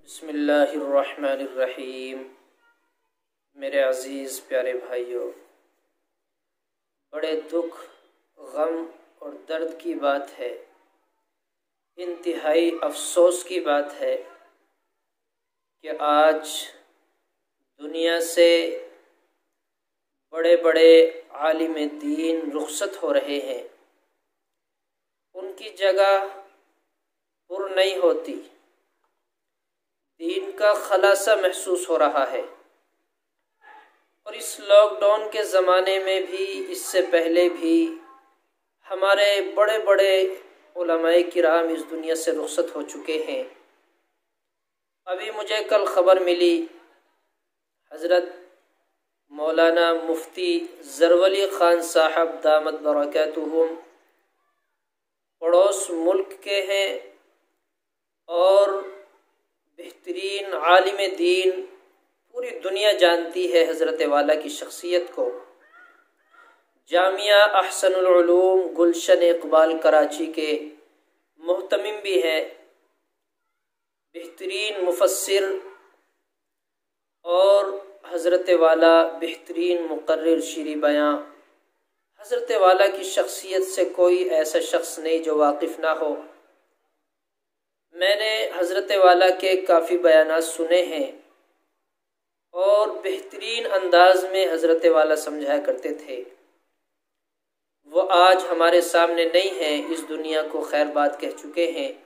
बिस्मिल्लाहिर्रहमानिर्रहीम। मेरे अज़ीज़ प्यारे भाइयों, बड़े दुख, गम और दर्द की बात है, इंतहाई अफसोस की बात है कि आज दुनिया से बड़े बड़े आलिम दीन रुखसत हो रहे हैं। उनकी जगह पुर नहीं होती, दीन का खलासा महसूस हो रहा है। और इस लॉकडाउन के ज़माने में भी, इससे पहले भी हमारे बड़े बड़े उलमाए किराम इस दुनिया से रुखसत हो चुके हैं। अभी मुझे कल ख़बर मिली, हज़रत मौलाना मुफ्ती ज़रवली ख़ान साहब दामत बरकातुहुम पड़ोस मुल्क के हैं और बेहतरीन आलिम दीन, पूरी दुनिया जानती है हज़रत वाला की शख्सियत को। जामिया अहसनुल उलूम गुलशन इकबाल कराची के मोहतमिम भी हैं, बेहतरीन मुफस्सिर और हज़रत वाला बेहतरीन मुकर्रिर शीरी बयां। हज़रत वाला की शख्सियत से कोई ऐसा शख्स नहीं जो वाकिफ़ ना हो। मैंने हज़रत वाला के काफ़ी बयानात सुने हैं और बेहतरीन अंदाज में हज़रत वाला समझाया करते थे। वो आज हमारे सामने नहीं हैं, इस दुनिया को खैर बात कह चुके हैं।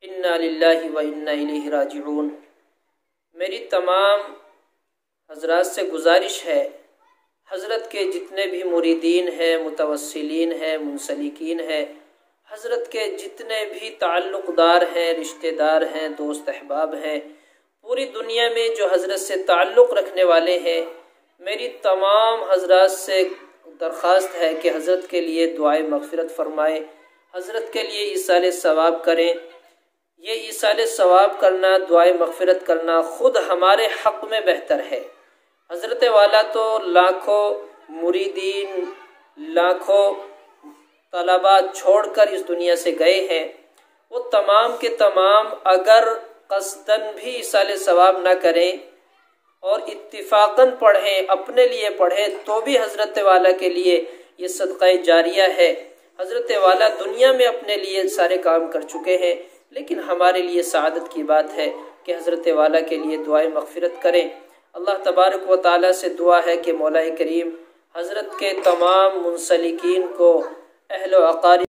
इन्ना लिल्लाहि व इन्ना इलैहि राजिऊन। मेरी तमाम हज़रात से गुजारिश है, हज़रत के जितने भी मुरीदीन हैं, मुतवस्सिलीन हैं, मुंसलिकीन हैं, हज़रत के जितने भी ताल्लुक़दार हैं, रिश्तेदार हैं, दोस्त अहबाब हैं, पूरी दुनिया में जो हज़रत से ताल्लुक़ रखने वाले हैं, मेरी तमाम हज़रात से दरख्वास्त है कि हज़रत के लिए दुआए मग़फ़िरत फ़रमाएँ, हज़रत के लिए ईसाले सवाब करें। ये ईसाले सवाब करना, दुआए मग़फ़िरत करना ख़ुद हमारे हक़ में बेहतर है। हज़रत वाला तो लाखों मुरीदीन, लाखों तलबा छोड़कर इस दुनिया से गए हैं। वो तमाम के तमाम अगर क़स्दन भी ईसाले सवाब ना करें और इत्तिफ़ाक़न पढ़ें, अपने लिए पढ़ें, तो भी हज़रत वाला के लिए ये सदक़ा जारिया है। हज़रत वाला दुनिया में अपने लिए सारे काम कर चुके हैं, लेकिन हमारे लिए सआदत की बात है कि हज़रत वाला के लिए दुआए मग़फ़िरत करें। अल्लाह तबारक व तआला से दुआ है कि मौला करीम हज़रत के तमाम मुंसलिकीन को, अहल व अक़ारिब